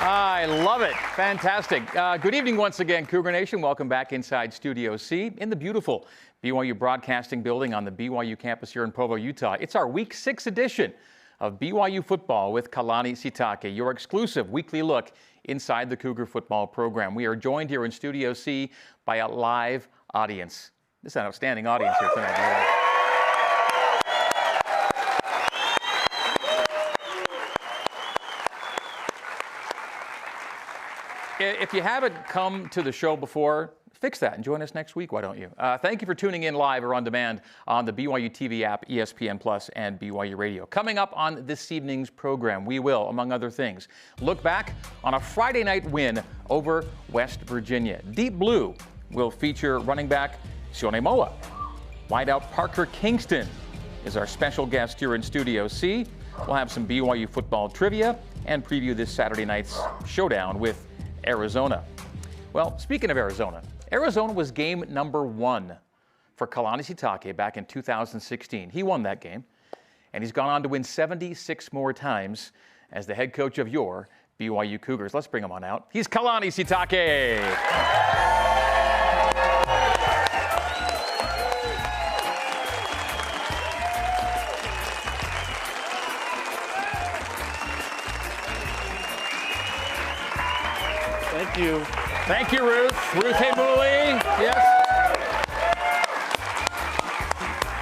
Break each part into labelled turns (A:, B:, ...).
A: I love it. Fantastic. Good evening once again, Cougar Nation. Welcome back inside Studio C in the beautiful BYU Broadcasting Building on the BYU campus here in Provo, Utah. It's our Week 6 edition of BYU Football with Kalani Sitake, your exclusive weekly look inside the Cougar football program. We are joined here in Studio C by a live audience. This is an outstanding audience here tonight. If you haven't come to the show before, fix that and join us next week, why don't you? Thank you for tuning in live or on demand on the BYUtv app, ESPN Plus, and BYU Radio. Coming up on this evening's program, we will, among other things, look back on a Friday night win over West Virginia. Deep Blue will feature running back Sione Moa. Wideout Parker Kingston is our special guest here in Studio C. We'll have some BYU football trivia and preview this Saturday night's showdown with Arizona. Well, speaking of Arizona was game number 1 for Kalani Sitake back in 2016. He won that game, and he's gone on to win 76 more times as the head coach of your BYU Cougars. Let's bring him on out. He's Kalani Sitake.
B: Thank you.
A: Thank you, Ruth. Ruth Hamuli. Yes.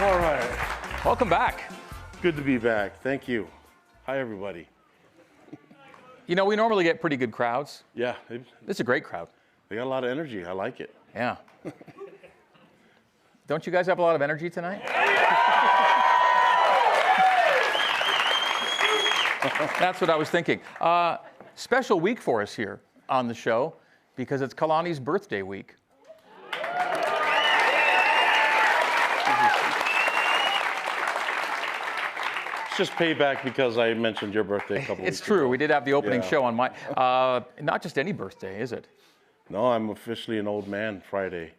B: All right.
A: Welcome back.
B: Good to be back. Thank you. Hi, everybody.
A: You know, we normally get pretty good crowds.
B: Yeah.
A: This is a great crowd.
B: They got a lot of energy. I like it.
A: Yeah. Don't you guys have a lot of energy tonight? That's what I was thinking. Special week for us here on the show because it's Kalani's birthday week.
B: It's just payback because I mentioned your birthday a couple weeks
A: It's true.
B: ago.
A: We did have the opening show on my, not just any birthday, is it?
B: No, I'm officially an old man Friday.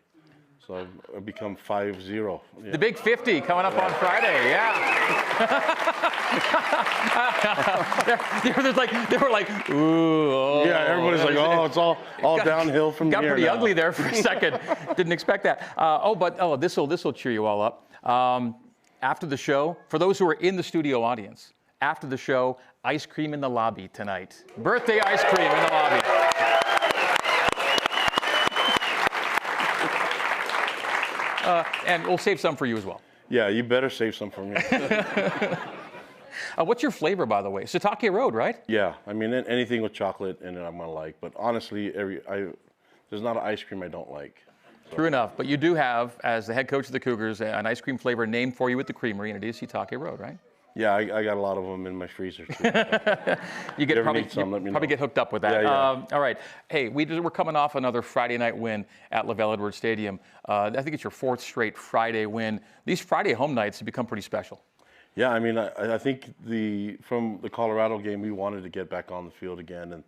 B: So I've become 50. Yeah.
A: The big 50 coming up on Friday, yeah. they were like, ooh. Oh.
B: Yeah, everybody's like, oh, it's all downhill from here.
A: Got pretty
B: now.
A: ugly there for a second. Didn't expect that. This will cheer you all up. After the show, for those who are in the studio audience, after the show, ice cream in the lobby tonight. Birthday ice cream in the lobby. And we'll save some for you as well.
B: Yeah, you better save some for me.
A: What's your flavor, by the way? Sitake Road, right?
B: Yeah, I mean, anything with chocolate in it I'm going to like. But honestly, there's not an ice cream I don't like. So.
A: True enough. But you do have, as the head coach of the Cougars, an ice cream flavor named for you at the creamery, and it is Sitake Road, right?
B: Yeah, I got a lot of them in my freezer, too.
A: you probably get hooked up with that.
B: Yeah.
A: All right. Hey, we're coming off another Friday night win at LaVell Edwards Stadium. I think it's your 4th straight Friday win. These Friday home nights have become pretty special.
B: Yeah, I mean, I think from the Colorado game, we wanted to get back on the field again, and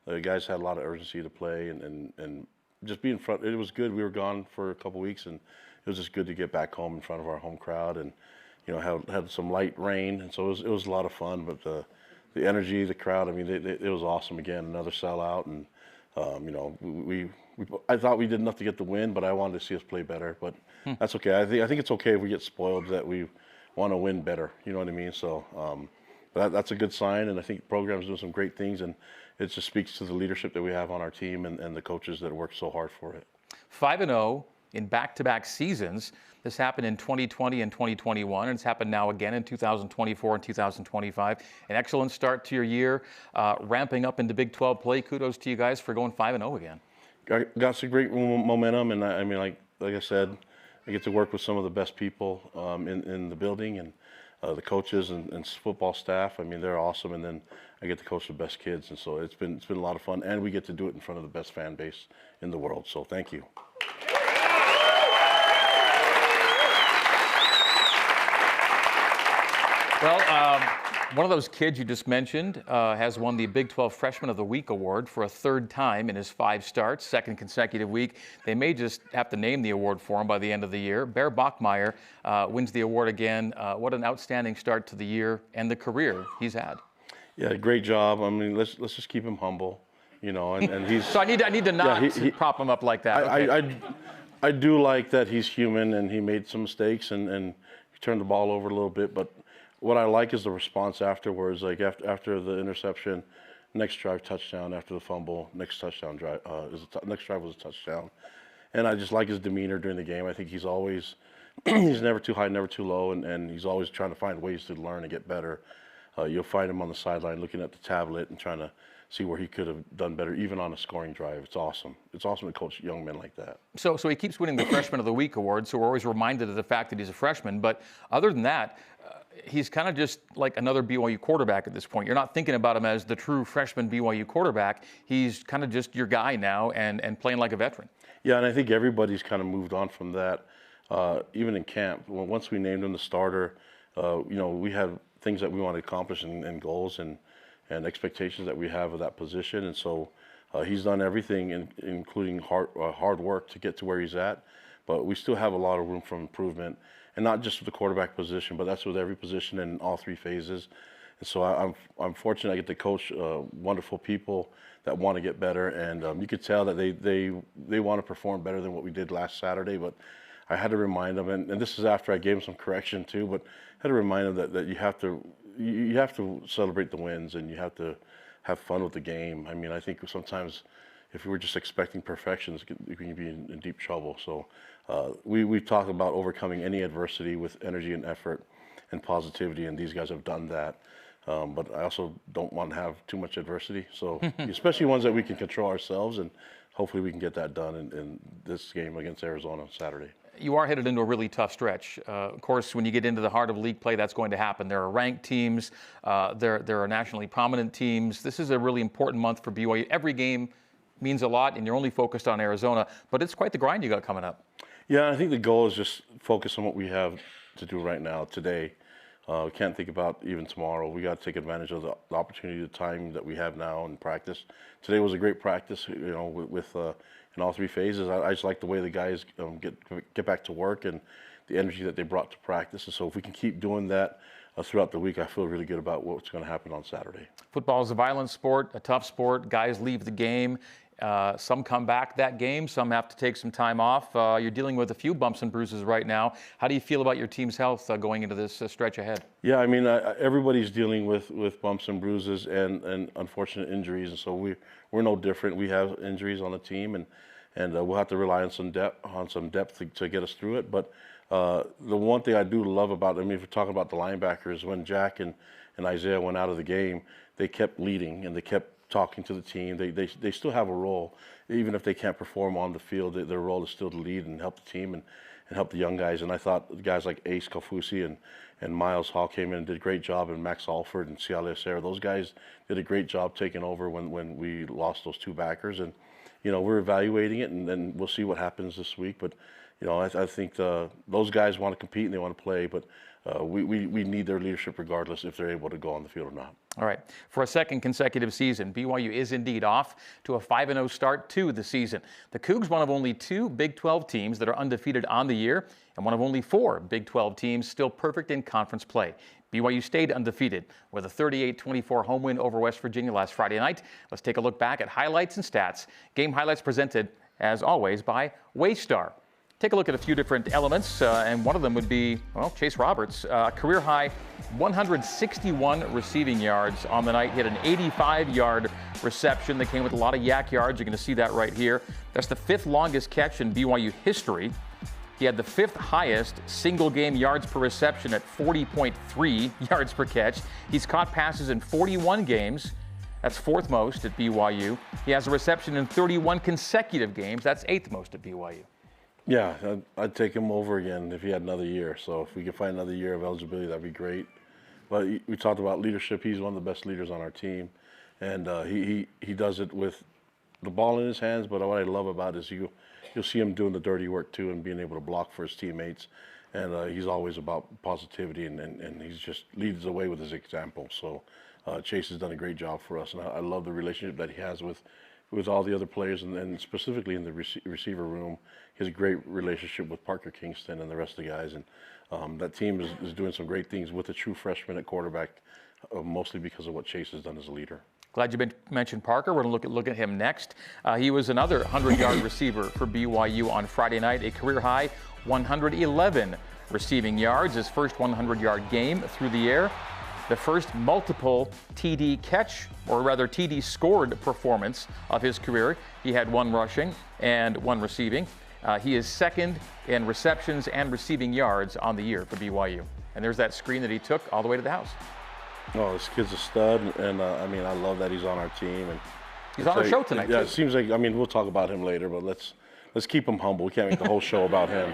B: the guys had a lot of urgency to play, and just be in front. It was good. We were gone for a couple weeks, and it was just good to get back home in front of our home crowd, and you know, had some light rain, and so it was a lot of fun. But the energy, the crowd, I mean, it was awesome again. Another sellout, and you know, I thought we did enough to get the win, but I wanted to see us play better. But that's okay. I think it's okay if we get spoiled that we want to win better. You know what I mean? So but that's a good sign, and I think the program's doing some great things, and it just speaks to the leadership that we have on our team and the coaches that work so hard for it.
A: 5-0 in back-to-back seasons. This happened in 2020 and 2021, and it's happened now again in 2024 and 2025. An excellent start to your year, ramping up into Big 12 play. Kudos to you guys for going 5-0 again.
B: Got some great momentum, and I mean, like I said, I get to work with some of the best people in the building, and the coaches and football staff. I mean, they're awesome, and then I get to coach the best kids, and so it's been a lot of fun, and we get to do it in front of the best fan base in the world. So thank you.
A: Well, One of those kids you just mentioned has won the Big 12 Freshman of the Week award for a third time in his 5 starts, second consecutive week. They may just have to name the award for him by the end of the year. Bear Bachmeyer wins the award again. What an outstanding start to the year and the career he's had.
B: Yeah, great job. I mean, let's just keep him humble, you know. And he's
A: so I need to not prop him up like that. Okay.
B: I do like that he's human and he made some mistakes and he turned the ball over a little bit, but what I like is the response afterwards. Like after the interception, next drive touchdown. After the fumble, next touchdown drive. Next drive was a touchdown, and I just like his demeanor during the game. I think he's always he's never too high, never too low, and he's always trying to find ways to learn and get better. You'll find him on the sideline looking at the tablet and trying to see where he could have done better, even on a scoring drive. It's awesome. It's awesome to coach young men like that.
A: So he keeps winning the Freshman of the Week award, so we're always reminded of the fact that he's a freshman. But other than that, he's kind of just like another BYU quarterback at this point. You're not thinking about him as the true freshman BYU quarterback. He's kind of just your guy now and playing like a veteran.
B: Yeah, and I think everybody's kind of moved on from that. Even in camp, once we named him the starter, we had things that we want to accomplish and goals and expectations that we have of that position. And so he's done everything, including hard work to get to where he's at. But we still have a lot of room for improvement. And not just with the quarterback position, but that's with every position in all 3 phases. And so I'm fortunate I get to coach wonderful people that want to get better, and you could tell that they want to perform better than what we did last Saturday. But I had to remind them, and this is after I gave them some correction too. But I had to remind them that you have to celebrate the wins and you have to have fun with the game. I mean, I think sometimes if we were just expecting perfection, we can be in deep trouble. So we've talked about overcoming any adversity with energy and effort and positivity, and these guys have done that. But I also don't want to have too much adversity. So especially ones that we can control ourselves, and hopefully we can get that done in this game against Arizona on Saturday.
A: You are headed into a really tough stretch. Of course, when you get into the heart of league play, that's going to happen. There are ranked teams. There are nationally prominent teams. This is a really important month for BYU. Every game means a lot, and you're only focused on Arizona. But it's quite the grind you got coming up.
B: Yeah, I think the goal is just focus on what we have to do right now, today. We can't think about even tomorrow. We got to take advantage of the opportunity, the time that we have now in practice. Today was a great practice, with in all 3 phases. I just like the way the guys get back to work and the energy that they brought to practice. And so if we can keep doing that throughout the week, I feel really good about what's going to happen on Saturday.
A: Football is a violent sport, a tough sport. Guys leave the game. Some come back that game. Some have to take some time off. You're dealing with a few bumps and bruises right now. How do you feel about your team's health going into this stretch ahead? Yeah,
B: I mean, everybody's dealing with bumps and bruises and unfortunate injuries, and so we're no different. We have injuries on the team, and we'll have to rely on some depth to get us through it. But the one thing I do love about, if we're talking about the linebackers, when Jack and Isaiah went out of the game, they kept leading and they kept talking to the team. They still have a role, even if they can't perform on the field. Their role is still to lead and help the team and help the young guys. And I thought guys like Ace Kaufusi and Miles Hall came in and did a great job, and Max Alford and Ciale Serra. Those guys did a great job taking over when we lost those 2 backers. And we're evaluating it, and then we'll see what happens this week. But I think those guys want to compete and they want to play, but we need their leadership regardless if they're able to go on the field or not.
A: All right. For a second consecutive season, BYU is indeed off to a 5-0 start to the season. The Cougs, one of only 2 Big 12 teams that are undefeated on the year, and one of only 4 Big 12 teams still perfect in conference play. BYU stayed undefeated with a 38-24 home win over West Virginia last Friday night. Let's take a look back at highlights and stats. Game highlights presented, as always, by Waystar. Take a look at a few different elements, and one of them would be, Chase Roberts, career-high 161 receiving yards on the night. He had an 85-yard reception that came with a lot of yak yards. You're going to see that right here. That's the 5th longest catch in BYU history. He had the 5th highest single-game yards per reception at 40.3 yards per catch. He's caught passes in 41 games. That's 4th most at BYU. He has a reception in 31 consecutive games. That's 8th most at BYU.
B: Yeah, I'd take him over again if he had another year. So if we could find another year of eligibility, that'd be great. But we talked about leadership. He's one of the best leaders on our team, and he does it with the ball in his hands. But what I love about it is you'll see him doing the dirty work too, and being able to block for his teammates, and he's always about positivity, and he's just leads the way with his example. So Chase has done a great job for us, and I love the relationship that he has with all the other players, and specifically in the receiver room. He has a great relationship with Parker Kingston and the rest of the guys, and that team is doing some great things with a true freshman at quarterback, mostly because of what Chase has done as a leader.
A: Glad you mentioned Parker. We're going to look at him next. He was another 100-yard receiver for BYU on Friday night, a career-high 111 receiving yards, his first 100-yard game through the air. The first multiple TD catch, or rather TD scored performance of his career. He had 1 rushing and 1 receiving. He is second in receptions and receiving yards on the year for BYU. And there's that screen that he took all the way to the house.
B: Oh, this kid's a stud, and I mean, I love that he's on our team. And
A: he's on our show tonight,
B: yeah,
A: too.
B: It seems like, I mean, we'll talk about him later, but let's keep him humble. We can't make the whole show about him.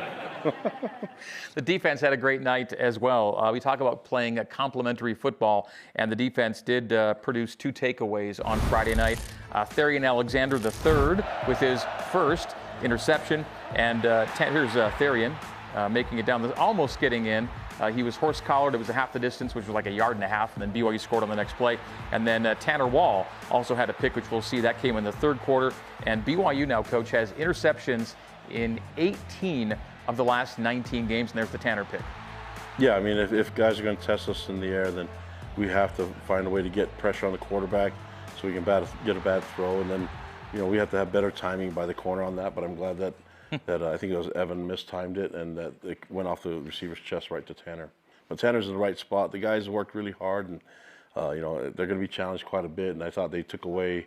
A: The defense had a great night as well. We talk about playing a complementary football, and the defense did produce 2 takeaways on Friday night. Therian Alexander III with his first interception, and here's Therian making it down, almost getting in. He was horse-collared. It was a half the distance, which was like 1.5 yards, and then BYU scored on the next play. And then Tanner Wall also had a pick, which we'll see. That came in the 3rd quarter. And BYU now, Coach, has interceptions in 18 of the last 19 games, and there's the Tanner pick.
B: Yeah, I mean, if guys are going to test us in the air, then we have to find a way to get pressure on the quarterback so we can get a bad throw. And then, you know, we have to have better timing by the corner on that. But I'm glad that I think it was Evan mistimed it, and that it went off the receiver's chest right to Tanner. But Tanner's in the right spot. The guys worked really hard, and you know, they're going to be challenged quite a bit. And I thought they took away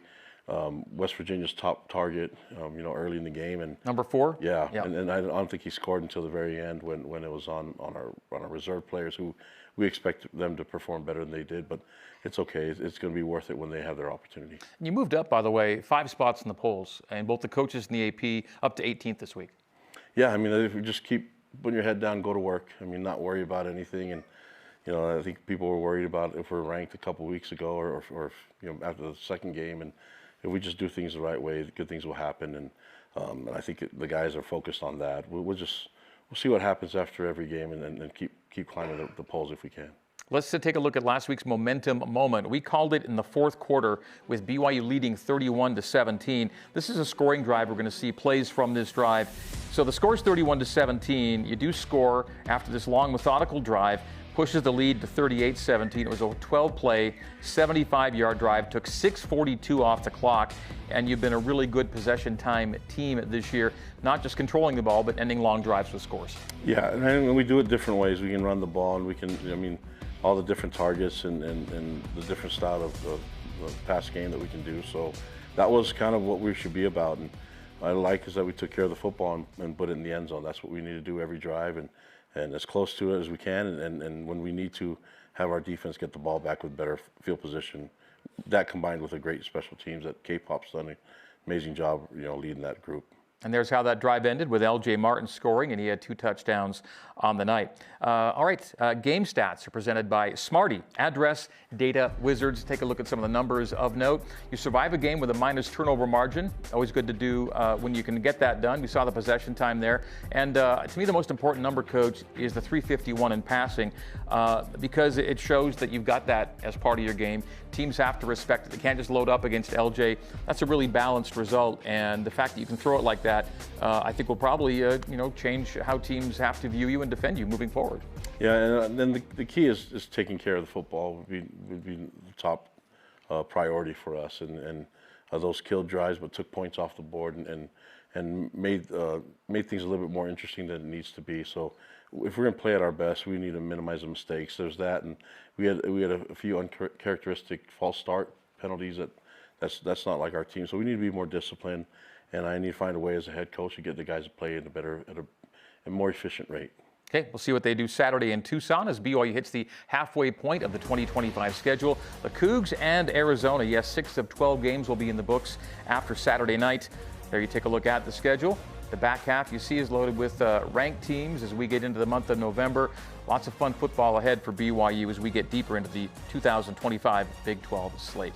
B: West Virginia's top target, you know, early in the game. And
A: number 4.
B: Yeah. And I don't think he scored until the very end when it was on our reserve players, who we expect them to perform better than they did. But it's okay. It's going to be worth it when they have their opportunity.
A: You moved up, by the way, 5 spots in the polls, and both the coaches and the AP up to 18th this week.
B: Yeah, I mean, if you just keep putting your head down, go to work. I mean, not worry about anything. And you know, I think people were worried about if we're ranked a couple weeks ago, or if, you know, after the second game. And if we just do things the right way, good things will happen. And I think the guys are focused on that. We'll see what happens after every game, and keep climbing the polls if we can.
A: Let's take a look at last week's momentum moment. We called it in the 4th quarter with BYU leading 31-17. This is a scoring drive. We're going to see plays from this drive. So the score is 31-17. You do score after this long methodical drive, pushes the lead to 38-17. It was a 12-play, 75-yard drive, took 6:42 off the clock, and you've been a really good possession time team this year, not just controlling the ball, but ending long drives with scores.
B: Yeah, and we do it different ways. We can run the ball, and we can, I mean, all the different targets and the different style of pass game that we can do. So that was kind of what we should be about. And what I like is that we took care of the football and put it in the end zone. That's what we need to do every drive, and as close to it as we can. And when we need to have our defense get the ball back with better field position, that combined with a great special teams that K-Pop's done an amazing job, you know, leading that group.
A: And there's how that drive ended, with L.J. Martin scoring, and he had 2 touchdowns on the night. All right, game stats are presented by Smarty, Address Data Wizards. Take a look at some of the numbers of note. You survive a game with a minus turnover margin. Always good to do when you can get that done. We saw the possession time there. And to me, the most important number, Coach, is the 351 in passing, because it shows that you've got that as part of your game. Teams have to respect it. They can't just load up against LJ. That's a really balanced result, and the fact that you can throw it like that, I think will probably you know, change how teams have to view you and defend you moving forward.
B: Yeah, and then the key is taking care of the football would be the top priority for us, and those killed drives but took points off the board and made things a little bit more interesting than it needs to be. So if we're going to play at our best, we need to minimize the mistakes. There's that, and we had a few uncharacteristic false start penalties that's not like our team. So we need to be more disciplined, and I need to find a way as a head coach to get the guys to play at a more efficient rate.
A: Okay, we'll see what they do Saturday in Tucson as BYU hits the halfway point of the 2025 schedule. The Cougs and Arizona, yes, 6 of 12 games will be in the books after Saturday night. There you take a look at the schedule. The back half you see is loaded with ranked teams as we get into the month of November. Lots of fun football ahead for BYU as we get deeper into the 2025 Big 12 slate.